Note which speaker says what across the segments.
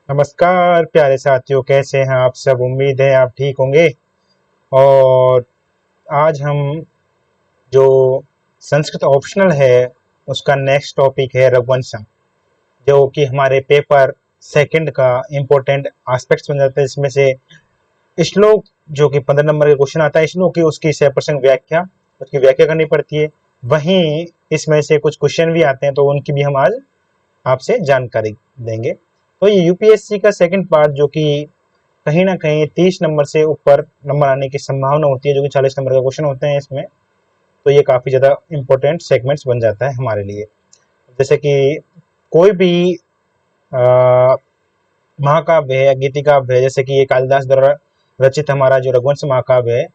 Speaker 1: नमस्कार प्यारे साथियों, कैसे हैं आप सब। उम्मीद है आप ठीक होंगे। और आज हम जो संस्कृत ऑप्शनल है उसका नेक्स्ट टॉपिक है रघुवंशम, जो कि हमारे पेपर सेकंड का इम्पोर्टेंट एस्पेक्ट्स बन जाता है। इसमें से श्लोक जो कि 15 नंबर का क्वेश्चन आता है, श्लोक की उसकी 100% व्याख्या, उसकी व्याख्या करनी पड़ती है। वहीं इसमें से कुछ क्वेश्चन भी आते हैं, तो उनकी भी हम आज आपसे जानकारी देंगे। तो ये यूपीएससी का सेकंड पार्ट, जो कि कहीं ना कहीं 30 नंबर से ऊपर नंबर आने की संभावना होती है, जो कि 40 नंबर का क्वेश्चन होते हैं इसमें। तो ये काफी ज्यादा इंपॉर्टेंट सेगमेंट्स बन जाता है हमारे लिए। जैसे कि कोई भी अ, महाकाव्य है, गीतिकाव्य है, जैसे कि ये कालिदास द्वारा रचित हमारा जो रघुवंश महाकाव्य है,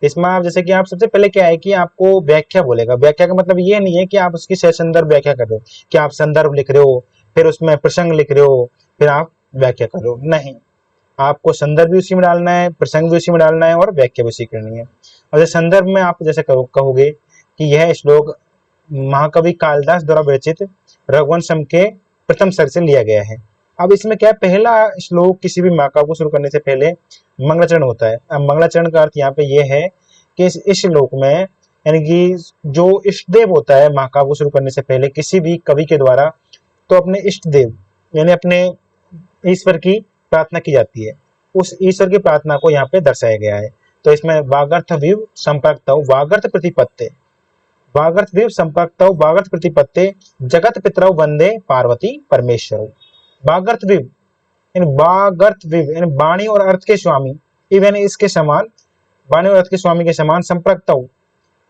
Speaker 1: इसमें आप जैसे कि आप सबसे पहले क्या है कि आपको व्याख्या बोलेगा। व्याख्या का मतलब ये नहीं है कि आप उसकी संदर्भ व्याख्या कर रहे हो, कि आप संदर्भ लिख रहे हो, फिर उसमें प्रसंग लिख रहे हो, फिर आप व्याख्या कर रहे हो। नहीं, आपको संदर्भ भी उसी में डालना है, प्रसंग भी उसी में डालना है, और व्याख्या भी उसी करनी है। और जैसे संदर्भ में आप जैसे कहोगे कि यह श्लोक महाकवि कालिदास द्वारा विरचित रघुवंशम के प्रथम सर्ग से लिया गया है। अब इसमें क्या है, पहला श्लोक किसी भी महाकाव्य को शुरू करने से पहले मंगलाचरण होता है। अब मंगलाचरण का अर्थ यहाँ पे यह है कि इस श्लोक में, यानी कि जो इष्ट देव होता है महाकाव्य को शुरू करने से पहले किसी भी कवि के द्वारा, तो अपने इष्ट देव यानी अपने ईश्वर की प्रार्थना की जाती है। उस ईश्वर की प्रार्थना को यहाँ पे दर्शाया गया है। तो इसमें वागर्थ विव संपर्कतौ वागर्थ प्रतिपत्ते, वागर्थ विव संपर्कतौ वागर्थ प्रतिपत्ते, जगत पितरौ वंदे पार्वती परमेश्वर। वागर्थ विव यानी वागर्थ विव यानी वाणी और अर्थ के स्वामी, इवन इसके समान, वाणी और अर्थ के स्वामी के समान, संपर्कतौ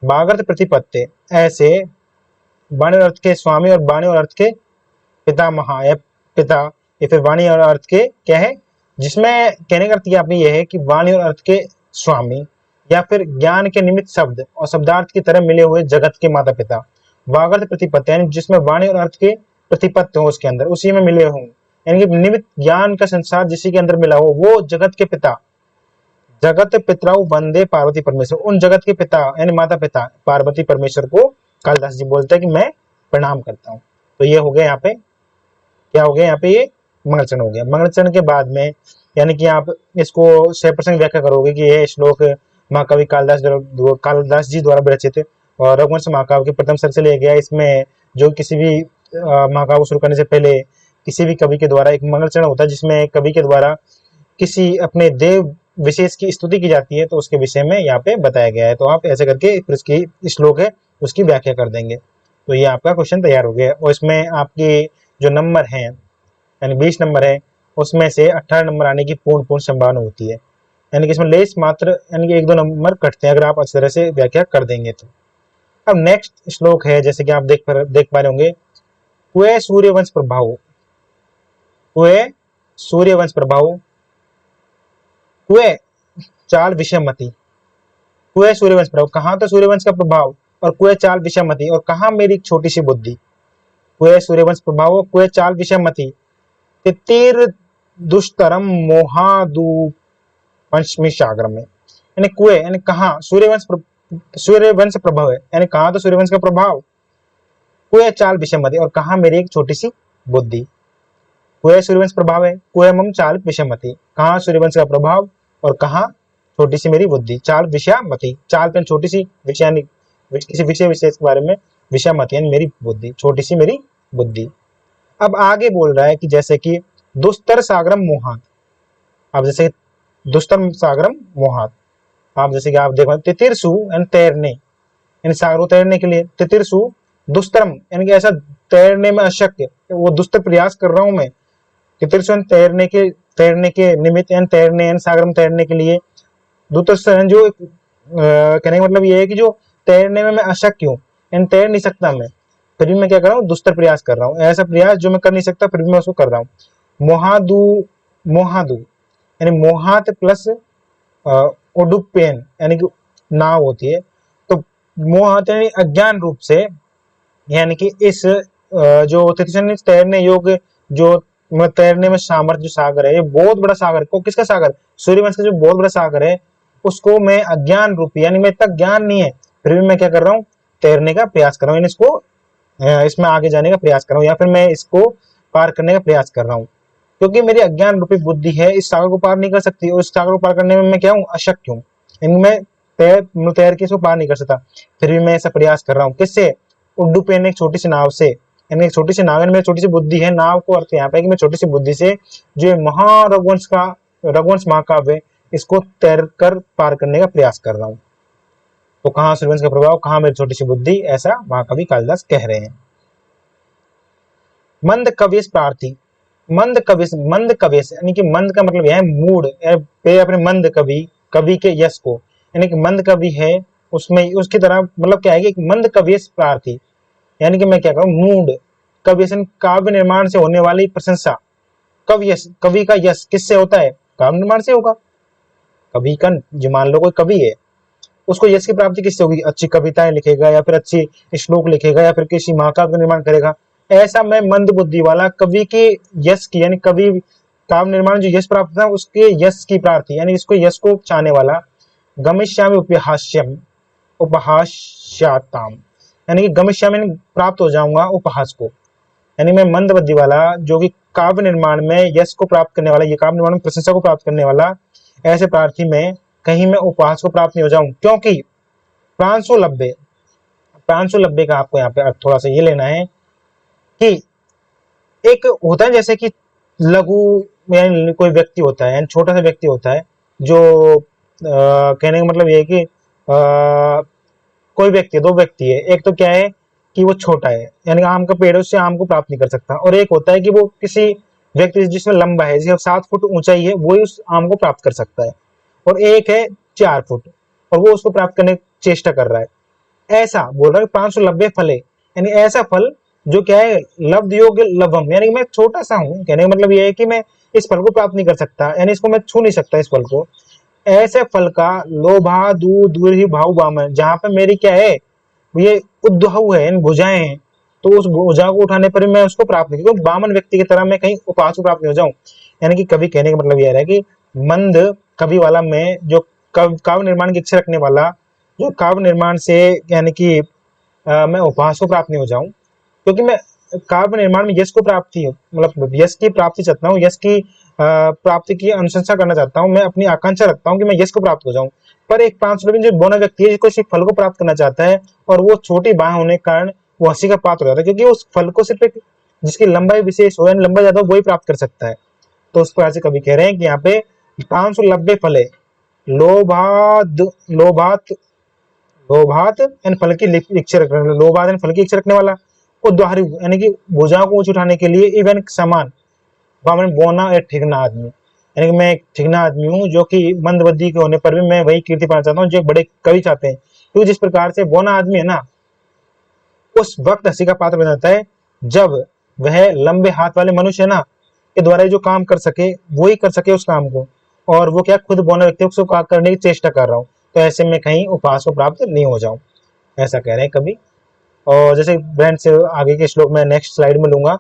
Speaker 1: वागर्थ प्रतिपत्ते, ऐसे वाणी और अर्थ के स्वामी और वाणी और अर्थ के पितामह या पिता, या फिर वाणी और अर्थ के क्या है, जिसमें कहने का अर्थ यह है कि वाणी और अर्थ के स्वामी, या फिर ज्ञान के निमित्त शब्द और शब्दार्थ की तरह मिले हुए जगत के माता पिता। वागर्थ प्रतिपत्ति यानी जिसमें वाणी और अर्थ के प्रतिपत्ति हो, उसके अंदर उसी में मिले हों, यानी कि निमित्त ज्ञान का संसार जिसी के अंदर मिला हो, वो जगत के पिता। जगत पितराउ वंदे पार्वती परमेश्वर, उन जगत के पिता यानी माता पिता पार्वती परमेश्वर को कालिदास जी बोलते हैं कि मैं प्रणाम करता हूँ। तो ये हो गया यहाँ पे, क्या हो गया यहाँ पे, ये मंगलचरण हो गया। मंगलचरण के बाद में यानी कि आप इसको 100% व्याख्या करोगे कि यह श्लोक महाकवि कालिदास जी द्वारा विरचित और रघुवंश महाकाव्य के प्रथम सर्ग से लिया गया। इसमें जो किसी भी महाकाव्य शुरू करने से पहले किसी भी कवि के द्वारा एक मंगलचरण होता है, जिसमें कवि के द्वारा किसी अपने देव विशेष की स्तुति की जाती है, तो उसके विषय में यहाँ पे बताया गया है। तो आप ऐसे करके फिर उसकी श्लोक है उसकी व्याख्या कर देंगे। तो ये आपका क्वेश्चन तैयार हो गया। और इसमें आपकी जो नंबर है यानी 20 नंबर है, उसमें से 18 नंबर आने की पूर्ण पूर्ण संभावना होती है। यानी कि इसमें लेस मात्र यानी कि 1-2 नंबर कटते हैं अगर आप अच्छी तरह से व्याख्या कर देंगे तो। अब नेक्स्ट श्लोक है, जैसे कि आप देख पा रहे होंगे, कुए सूर्यवंश प्रभाव, कुए सूर्यवंश प्रभाव, कुए चाल विषमति, कुए सूर्यवंश प्रभाव, कहाँ तो सूर्यवंश का प्रभाव, और कुए चाल विषमति, और कहाँ मेरी छोटी सी बुद्धि। कुए सूर्यवंश प्रभाव, कुए चाल विषमति, तितिर दुष्तरम मोहादु पंचमी सागर में। यानी कुए यानी कहाँ, सूर्यवंश प्रभाव है, यानी कहाँ तो सूर्यवंश का प्रभाव, कुए चाल विषमति, और कहाँ मेरी एक छोटी सी बुद्धि। कुए सूर्यवंश प्रभाव है, कुए मम चाल विषमति, कहाँ सूर्यवंश का प्रभाव और कहाँ छोटी सी मेरी बुद्धि। चाल विषमति, चाल पे छोटी सी, विषय यानी किसी विषय विशेष के बारे में, विषमति यानी मेरी बुद्धि, छोटी सी मेरी बुद्धि। अब आगे बोल रहा है कि जैसे कि दुस्तर सागरम मोहात, अब जैसे दुस्तर सागरम मोहात, आप जैसे कि आप देखो तितिरसु यानी तैरने, यानी सागर तैरने के लिए, तितिरसु दुस्तरम यानी कि ऐसा तैरने में अशक्य, वो दुस्तर प्रयास कर रहा हूं मैं। तितिरसु तैरने के निमित्त यानी तैरने यानी सागर में तैरने के लिए, दुस्तर जो कहने का मतलब ये है कि जो तैरने में मैं अशक्य हूँ, यानी तैर नहीं सकता मैं, फिर भी मैं क्या कर रहा हूँ, दुस्तर प्रयास कर रहा हूँ। ऐसा प्रयास जो मैं कर नहीं सकता फिर भी मैं उसको कर रहा हूँ। मोहादु, मोहादु यानी मोहात प्लस ओडुपेन यानी कि नाव होती है। तो मोहात यानी अज्ञान रूप से, यानी कि इस जो तैरने योग्य, जो तैरने में सामर्थ्य जो सागर है, ये बहुत बड़ा सागर को, किसका सागर, सूर्यवंश का जो बहुत बड़ा सागर है, उसको मैं अज्ञान रूपी यानी मैं इतना ज्ञान नहीं है फिर भी मैं क्या कर रहा हूँ, तैरने का प्रयास कर रहा हूँ, इसको इसमें आगे जाने का प्रयास कर रहा हूँ, या फिर मैं इसको पार करने का प्रयास कर रहा हूँ। क्योंकि मेरी अज्ञान रूपी बुद्धि है इस सागर को पार नहीं कर सकती, और इस सागर को पार करने में मैं क्या हूँ, अशक्य हूँ। इनमें तैर के इसको पार नहीं कर सकता, फिर भी मैं ऐसा प्रयास कर रहा हूँ। किससे? उड्डू पेन एक छोटी सी नाव से, यानी एक छोटी सी नाव में छोटी सी बुद्धि है। नाव को अर्थ यहाँ पे है कि मैं छोटी सी बुद्धि से जो ये रघुवंश महाकाव्य है इसको तैर कर पार करने का प्रयास कर रहा हूँ। तो कहाँ सूर्यवंश का प्रभाव, कहाँ मेरी छोटी सी बुद्धि, ऐसा महाकवि कालिदास कह रहे हैं। मंद कविस प्रार्थी, मंद कविस यानी कि मंद का मतलब यह है मूड पे अपने मंद कवि के यश को, यानी कि मंद कवि है उसमें उसकी तरह मतलब क्या है कि मंद कविस प्रार्थी, यानी कि मैं क्या कहूँ, मूड कवि काव्य निर्माण से होने वाली प्रशंसा। कवि का यश किससे होता है? काव्य निर्माण से होगा। कवि का जो मान लो कोई कवि है उसको यश की प्राप्ति किससे होगी? अच्छी कविताएं लिखेगा या फिर अच्छी श्लोक लिखेगा या फिर किसी महाकाव्य का निर्माण करेगा। ऐसा मैं मंद बुद्धि वाला कवि के यश की, यानी कवि काव्य निर्माण जो यश प्राप्त था उसके यश की प्रार्थी, यानी इसको यश को चाहने वाला, गमिष्यामि उपहास्याताम, यानी कि गमिष्यामि प्राप्त हो जाऊंगा उपहास को, यानी मैं मंद बुद्धि वाला जो कि काव्य निर्माण में यश को प्राप्त करने वाला, ये काव्य निर्माण में प्रशंसा को प्राप्त करने वाला ऐसे प्रार्थी में कहीं मैं उपहास को प्राप्त नहीं हो जाऊं। क्योंकि प्रांशु लब्बे का आपको यहाँ पे अर्थ थोड़ा सा ये लेना है कि एक होता है जैसे कि लघु, यानी कोई व्यक्ति होता है, यानी छोटा सा व्यक्ति होता है जो कहने का मतलब ये है कि कोई व्यक्ति, दो व्यक्ति है, एक तो क्या है कि वो छोटा है यानी आम का पेड़ है उससे आम को प्राप्त नहीं कर सकता, और एक होता है कि वो किसी व्यक्ति जिसमें लंबा है, जिसमें 7 फुट ऊंचाई है, वो उस आम को प्राप्त कर सकता है, और एक है 4 फुट और वो उसको प्राप्त करने की चेष्टा कर रहा है। ऐसा बोल रहा है 590 फले, यानी ऐसा फल जो क्या है, लब्ध योग्य लभम, यानी मैं छोटा सा हूं, कहने का मतलब ये है कि मैं इस फल को प्राप्त नहीं कर सकता, यानी इसको मैं छू नहीं सकता इस फल को। ऐसे फल का लोभा दूर ही भाव बाम, जहां पे मेरी क्या है, ये उद्धव है, भुजाएं हैं, तो उस भुजा को उठाने पर मैं उसको प्राप्त नहीं, क्योंकि बामन व्यक्ति की तरह मैं कहीं उपास को प्राप्त नहीं हो जाऊं। यानी कि कवि कहने का मतलब यह है कि मंद कवि वाला मैं, जो काव्य निर्माण की इच्छा रखने वाला, जो काव्य निर्माण से यानी कि मैं उपहास को प्राप्त नहीं हो जाऊं, क्योंकि मैं काव्य निर्माण में यश को प्राप्ति, मतलब यश की प्राप्ति चाहता हूँ, यश की प्राप्ति की अनुशंसा करना चाहता हूँ, मैं अपनी आकांक्षा रखता हूँ कि मैं यश को प्राप्त हो जाऊं। पर एक 5 जो बोना व्यक्ति है जिसको सिर्फ फल को प्राप्त करना चाहता है, और वो छोटी बाह होने के कारण वो हंसी का पात्र हो जाता है, क्योंकि उस फल को सिर्फ एक जिसकी लंबाई विशेष हो, यानी लंबा ज्यादा हो, वही प्राप्त कर सकता है। तो उस प्रकार से कवि कह रहे हैं कि यहाँ पे 590 फले लोभात लोभात लोभात एन फल की इच्छा रखने, लोभात एन फल की इच्छा रखने वाला, उद्वाहरी यानी कि भुजाओं को ऊंच उठाने के लिए इवन समान वामन बोना एक ठिकना आदमी, यानी कि मैं एक ठिकना आदमी हूँ जो कि मंदबुद्धि के होने पर भी मैं वही कीर्ति पाना चाहता हूँ जो बड़े कवि चाहते हैं। क्योंकि जिस प्रकार से बोना आदमी है ना, उस वक्त हंसी का पात्र बन जाता है जब वह लंबे हाथ वाले मनुष्य है ना के द्वारा जो काम कर सके वो ही कर सके उस काम को, और वो क्या खुद बोना व्यक्ति उसको करने की चेष्टा कर रहा हूँ, तो ऐसे में कहीं उपहास को प्राप्त नहीं हो जाऊं, ऐसा कह रहे हैं कवि। और जैसे ब्रांड से आगे के श्लोक में नेक्स्ट स्लाइड में लूंगा,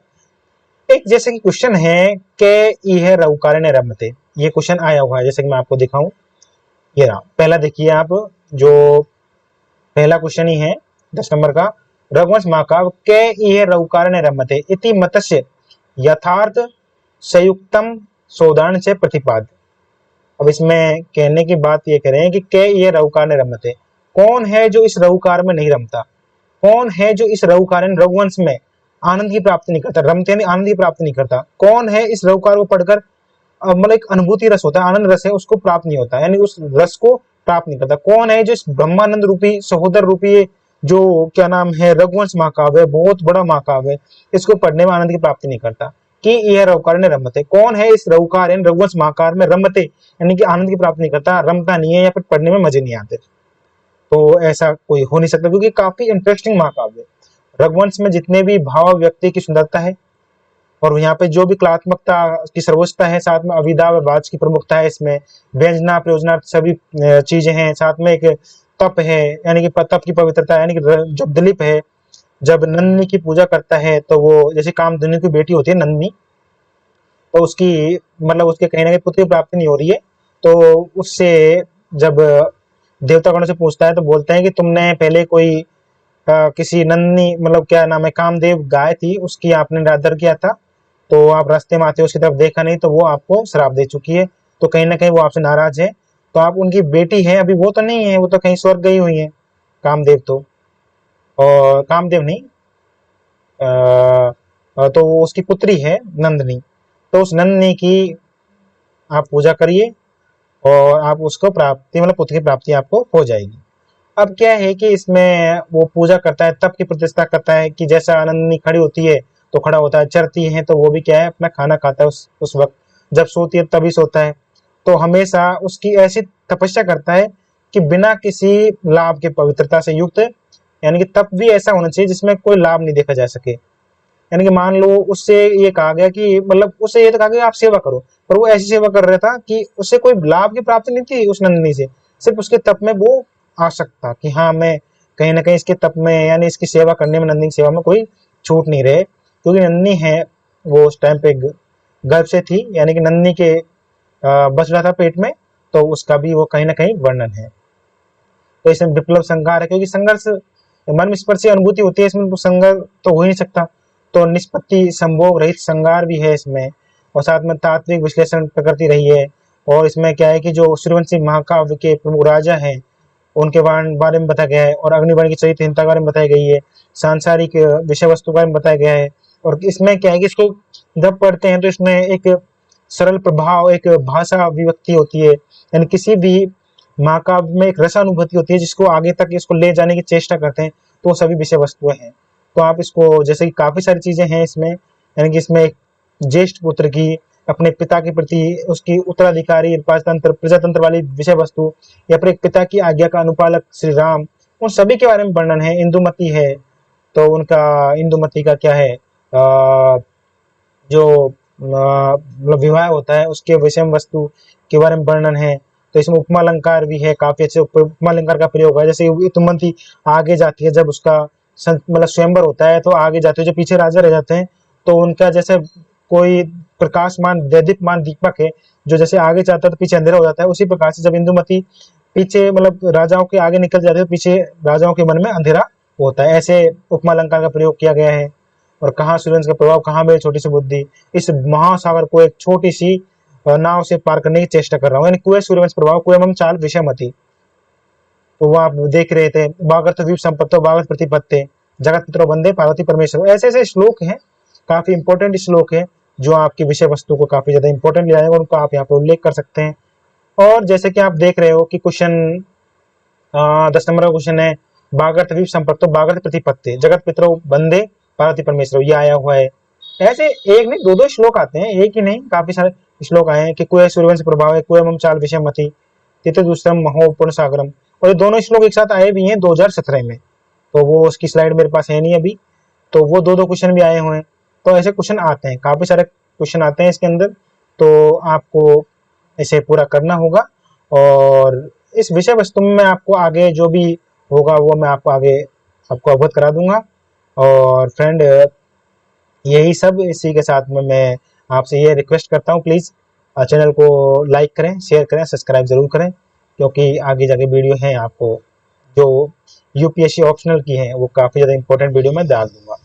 Speaker 1: एक जैसे कि क्वेश्चन है के यह रहुकार ने रमते, ये क्वेश्चन आया हुआ है, जैसे कि मैं आपको दिखाऊं, ये रहा पहला, देखिए आप, जो पहला क्वेश्चन ही है 10 नंबर का, रघुवंश महाकाव्य के यह रहुकार ने रमते इति मत्स्य यथार्थ संयुक्तम सौदान से प्रतिपाद। अब इसमें कहने की बात ये कह रहे हैं कि के ये रहुकार ने रमते, कौन है जो इस रहुकार में नहीं रमता, कौन है जो इस रहुकार रघुवंश में आनंद की प्राप्ति नहीं करता, रमते यानी आनंद की प्राप्ति नहीं करता, कौन है इस रहुकार को पढ़कर मतलब एक अनुभूति रस होता है, आनंद रस है, उसको प्राप्त नहीं होता, यानी उस रस को प्राप्त नहीं करता। कौन है जो इस ब्रह्मानंद रूपी सहोदर रूपी जो क्या नाम है रघुवंश महाकाव्य, बहुत बड़ा महाकाव्य, इसको पढ़ने में आनंद की प्राप्ति नहीं करता। कि यह रहुकार ने रमते, कौन है इस रहुकार रघुवंश महाकाव्य में रमते, यानी कि आनंद की प्राप्ति नहीं करता, रमता नहीं है, या फिर पढ़ने में मजे नहीं आते। तो ऐसा कोई हो नहीं सकता, क्योंकि काफी इंटरेस्टिंग महाकाव्य, रघुवंश में जितने भी भाव व्यक्ति की सुंदरता है, और यहाँ पे जो भी कलात्मकता की सर्वोच्चता है, साथ में अविदा व वाच की प्रमुखता है, इसमें व्यंजना प्रयोजना सभी चीजें हैं, साथ में एक तप है, यानी कि तप की पवित्रता, यानी कि जब दिलीप है जब नंदिनी की पूजा करता है, तो वो जैसे कामधेनु की बेटी होती है नंदिनी, तो उसकी मतलब उसके कहीं ना कहीं पुत्र की प्राप्ति नहीं हो रही है, तो उससे जब देवतागणों से पूछता है तो बोलते हैं कि तुमने पहले कोई किसी नंदिनी मतलब क्या नाम है कामदेव गाय थी उसकी आपने आदर किया था, तो आप रास्ते में आते हो उसकी तरफ देखा नहीं तो वो आपको श्राप दे चुकी है, तो कहीं ना कहीं वो आपसे नाराज है। तो आप उनकी बेटी है, अभी वो तो नहीं है, वो तो कहीं स्वर्ग गई हुई है, कामदेव तो, और कामदेव नहीं, तो उसकी पुत्री है नंदनी। तो उस नंदनी की आप पूजा करिए और आप उसको प्राप्ति, मतलब पुत्र की प्राप्ति आपको हो जाएगी। अब क्या है कि इसमें वो पूजा करता है, तप की प्रतिष्ठा करता है कि जैसा नंदनी खड़ी होती है तो खड़ा होता है, चरती है तो वो भी क्या है अपना खाना खाता है उस वक्त, जब सोती है तभी सोता है। तो हमेशा उसकी ऐसी तपस्या करता है कि बिना किसी लाभ के पवित्रता से युक्त, यानी कि तप भी ऐसा होना चाहिए जिसमें कोई लाभ नहीं देखा जा सके। यानी कि मान लो उससे ये कहा गया कि, मतलब उससे ये तो कहा गया आप सेवा करो, पर वो ऐसी सेवा कर रहा था कि उससे कोई लाभ की प्राप्ति नहीं थी उस नंदिनी से, सिर्फ उसके तप में वो आसक्त था कि हाँ मैं कहीं ना कहीं इसके तप में, यानी इसकी सेवा करने में, नंदिनी की सेवा में कोई छूट नहीं रहे, क्योंकि नंदिनी है वो उस टाइम पे गर्भ से थी, यानी कि नंदिनी के बच रहा था पेट में, तो उसका भी वो कहीं ना कहीं वर्णन है। तो इसमें विप्लव संघार है, क्योंकि संघर्ष मन स्पर्शी अनुभूति होती है, इसमें तो संघर्ष तो हो ही नहीं सकता। तो निष्पत्ति संभोग रहित संघार भी है इसमें, और साथ में तात्विक विश्लेषण प्रकृति रही है। और इसमें क्या है कि जो सूर्यवंशी महाकाव्य के प्रमुख राजा हैं उनके बारे में बताया गया है, और अग्निवर्ण की चरित्रहीनता के बारे में बताई गई है, सांसारिक विषय वस्तु के बारे में बताया गया है। और इसमें क्या है कि इसको जब पढ़ते हैं तो इसमें एक सरल प्रभाव, एक भाषा अभिव्यक्ति होती है, यानी किसी भी महाकाव्य में एक रसानुभूति होती है जिसको आगे तक इसको ले जाने की चेष्टा करते हैं, तो वो सभी विषय वस्तुएं हैं। तो आप इसको, जैसे कि काफी सारी चीजें हैं इसमें, यानी कि इसमें एक ज्येष्ठ पुत्र की अपने पिता के प्रति उसकी उत्तराधिकारी पांचतंत्र प्रजातंत्र वाली विषय वस्तु, या फिर एक पिता की आज्ञा का अनुपालक श्री राम, उन सभी के बारे में वर्णन है। इंदुमती है तो उनका, इंदुमती का क्या है, जो मतलब विवाह होता है उसके विषय वस्तु के बारे में वर्णन है। तो इसमें उपमा अलंकार भी है, काफी अच्छे उपमा अलंकार का प्रयोग है। जैसे इंदुमती आगे जाती है, जब उसका मतलब स्वयंवर होता है तो आगे जाते हैं, जो पीछे राजा रह जाते हैं तो उनका जैसे कोई प्रकाशमान दैदीप्यमान दीपक है जो जैसे आगे जाता है तो पीछे अंधेरा हो जाता है, उसी प्रकार से जब इंदुमती पीछे, मतलब राजाओं के आगे निकल जाते हैं तो पीछे राजाओं के मन में अंधेरा होता है। ऐसे उपमा अलंकार का प्रयोग किया गया है। और कहाँ सूर्यवंश का प्रभाव, कहाँ मेरी छोटी सी बुद्धि, इस महासागर को एक छोटी सी नाव से पार करने की चेष्टा कर रहा हूँ, यानी कुएं सूर्यवंश प्रभाव, कुएं चाल विषयमती। तो वो आप देख रहे थे, बागर्त द्वीप संपत्तो बागर्त प्रतिपत्ते जगत पितरो वंदे पार्वती परमेश्वर, ऐसे ऐसे श्लोक हैं, काफी इंपॉर्टेंट श्लोक है जो आपकी विषय वस्तु को काफी ज्यादा इंपॉर्टेंट ले जाएगा, उनको आप यहाँ पे उल्लेख कर सकते हैं। और जैसे कि आप देख रहे हो कि क्वेश्चन 10 नंबर का क्वेश्चन है, बागर्त द्वीप संपत्तो बागर्त प्रतिपत्ते जगत पितरो वंदे पार्वती परमेश्वर, ये आया हुआ है। ऐसे एक नहीं दो दो श्लोक आते हैं, एक ही नहीं, काफी सारे श्लोक आए हैं कि कुएं सूर्यवंश प्रभाव है, कुएं चाल विषयमती तिथे दूसरम महोपूर्ण सागरम, और ये दोनों श्लोक एक साथ आए भी हैं 2017 में, तो वो उसकी स्लाइड मेरे पास है नहीं अभी, तो वो दो क्वेश्चन भी आए हुए हैं। तो ऐसे क्वेश्चन आते हैं, काफी सारे क्वेश्चन आते हैं इसके अंदर, तो आपको इसे पूरा करना होगा। और इस विषय वस्तु में मैं आपको आगे जो भी होगा वो मैं आपको आगे आपको अवगत करा दूंगा। और फ्रेंड, यही सब, इसी के साथ में मैं आपसे ये रिक्वेस्ट करता हूँ, प्लीज़ चैनल को लाइक करें, शेयर करें, सब्सक्राइब ज़रूर करें, क्योंकि आगे जाके वीडियो हैं आपको जो यूपीएससी ऑप्शनल की हैं वो काफ़ी ज़्यादा इंपॉर्टेंट वीडियो मैं डाल दूंगा।